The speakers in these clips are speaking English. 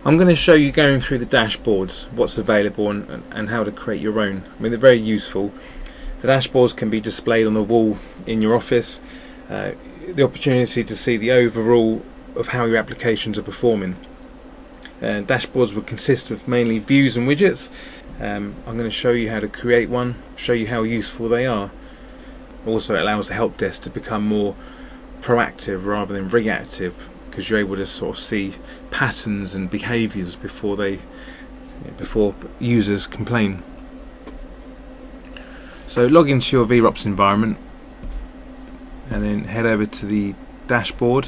I'm going to show you going through the dashboards, what's available and how to create your own. I mean, they're very useful. The dashboards can be displayed on the wall in your office. The opportunity to see the overall of how your applications are performing. Dashboards will consist of mainly views and widgets. I'm going to show you how to create one, show you how useful they are. Also, it allows the help desk to become more proactive rather than reactive, because you're able to sort of see patterns and behaviours before users complain. So log into your vRealize environment and then head over to the dashboard.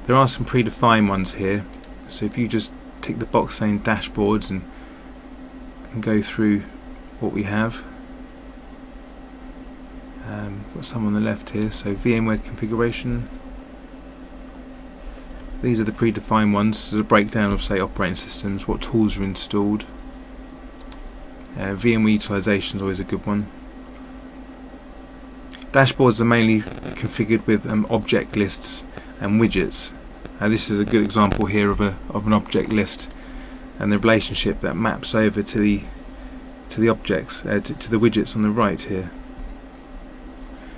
There are some predefined ones here, so if you just tick the box saying dashboards and go through what we have. Got some on the left here, so VMware configuration. These are the predefined ones. There's a breakdown of, say, operating systems, what tools are installed. VMware utilization is always a good one. Dashboards are mainly configured with object lists and widgets. This is a good example here of an object list and the relationship that maps over to the objects, to the widgets on the right here.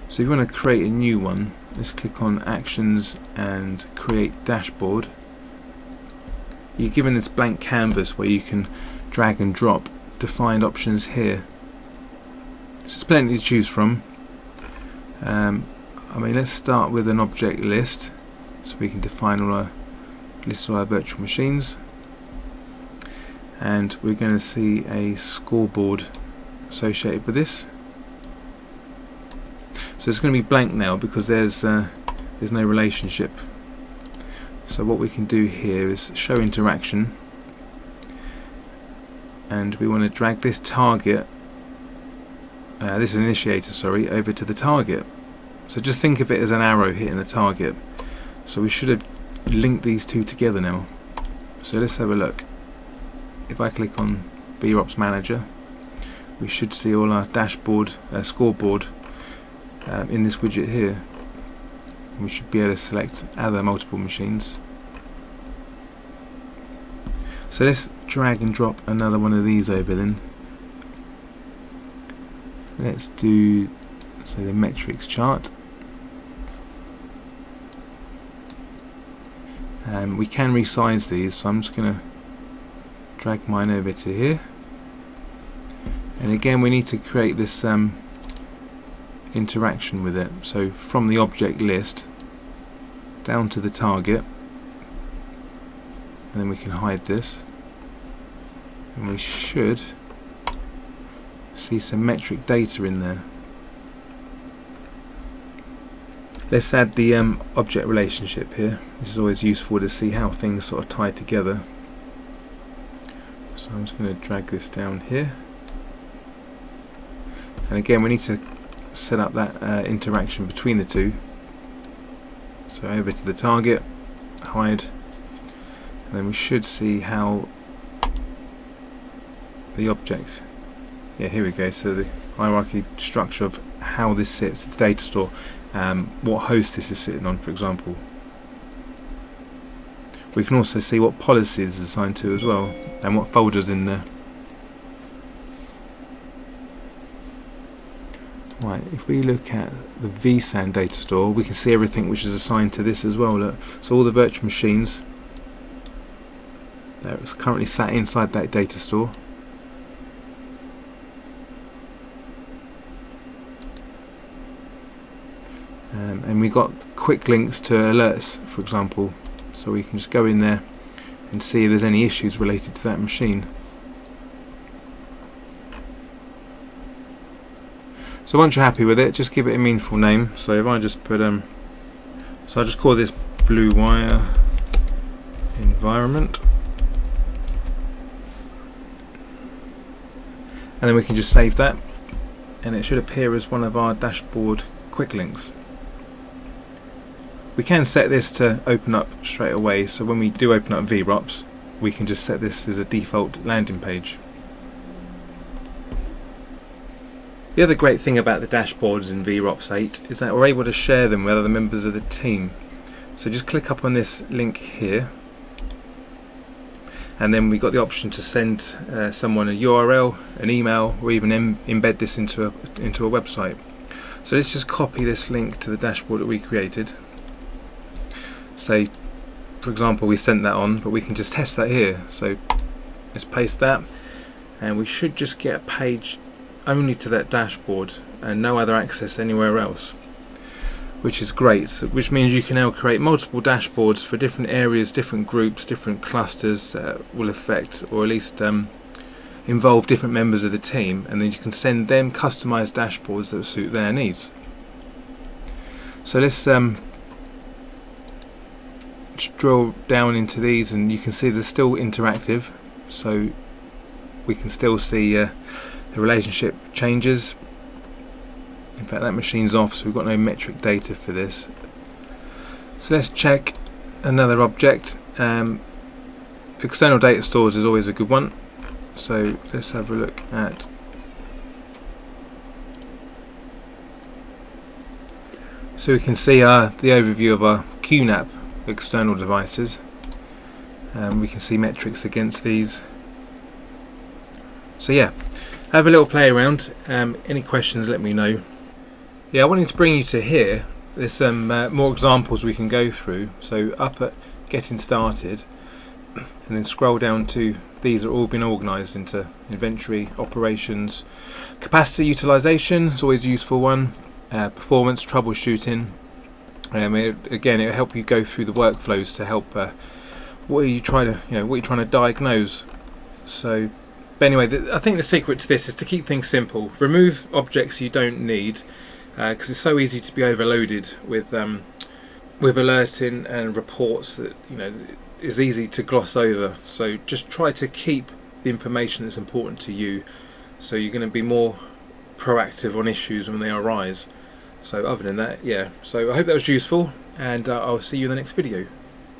So if you want to create a new one, let's click on Actions and Create Dashboard. You're given this blank canvas where you can drag and drop defined options here. So there's plenty to choose from. I mean, let's start with an object list, so we can define list all our virtual machines, and we're going to see a scoreboard associated with this. So it's going to be blank now because there's no relationship. So what we can do here is show interaction, and we want to drag this target, this initiator, sorry, over to the target. So just think of it as an arrow hitting the target. So we should have linked these two together now. So let's have a look. If I click on vRealize Manager, we should see all our dashboard, scoreboard in this widget here. We should be able to select other multiple machines. So let's drag and drop another one of these over then. Let's do, say, the metrics chart. We can resize these, so I'm just going to drag mine over to here. And again, we need to create this interaction with it. So from the object list down to the target, and then we can hide this, and we should see some metric data in there. Let's add the object relationship here. This is always useful to see how things sort of tie together. So I'm just going to drag this down here, and again we need to set up that interaction between the two. So over to the target, hide, and then we should see how the object, yeah, here we go. So the hierarchy structure of how this sits at the data store, what host this is sitting on, for example. We can also see what policies it's assigned to as well, and what folders in there. Right, if we look at the vSAN data store, we can see everything which is assigned to this as well. Look, so all the virtual machines that is currently sat inside that data store. And we got quick links to alerts, for example, so we can just go in there and see if there's any issues related to that machine. So once you're happy with it, just give it a meaningful name. So if I just put so I just call this Blue Wire Environment, and then we can just save that, and it should appear as one of our dashboard quick links. We can set this to open up straight away, so when we do open up vRealize, we can just set this as a default landing page. The other great thing about the dashboards in vRealize 8 is that we're able to share them with other members of the team. So just click up on this link here, and then we've got the option to send someone a URL, an email, or even embed this into a website. So let's just copy this link to the dashboard that we created. Say, for example, we sent that on, but we can just test that here. So let's paste that, and we should just get a page only to that dashboard and no other access anywhere else, which is great. So, which means you can now create multiple dashboards for different areas, different groups, different clusters that will affect, or at least involve different members of the team, and then you can send them customized dashboards that suit their needs. So let's drill down into these, and you can see they're still interactive, so we can still see the relationship changes. In fact, that machine's off, so we've got no metric data for this. So let's check another object. External data stores is always a good one, so let's have a look at so we can see the overview of our QNAP external devices. We can see metrics against these. So yeah, have a little play around. Any questions, let me know. Yeah, I wanted to bring you to here. There's some more examples we can go through. So up at getting started, and then scroll down to these are all been organised into inventory, operations, capacity utilization is always a useful one, performance, troubleshooting. Again, it'll help you go through the workflows to help what are you trying to diagnose. So, but anyway, I think the secret to this is to keep things simple. Remove objects you don't need, because it's so easy to be overloaded with alerting and reports that is easy to gloss over. So just try to keep the information that's important to you, so you're going to be more proactive on issues when they arise. So other than that, yeah, so I hope that was useful, and I'll see you in the next video.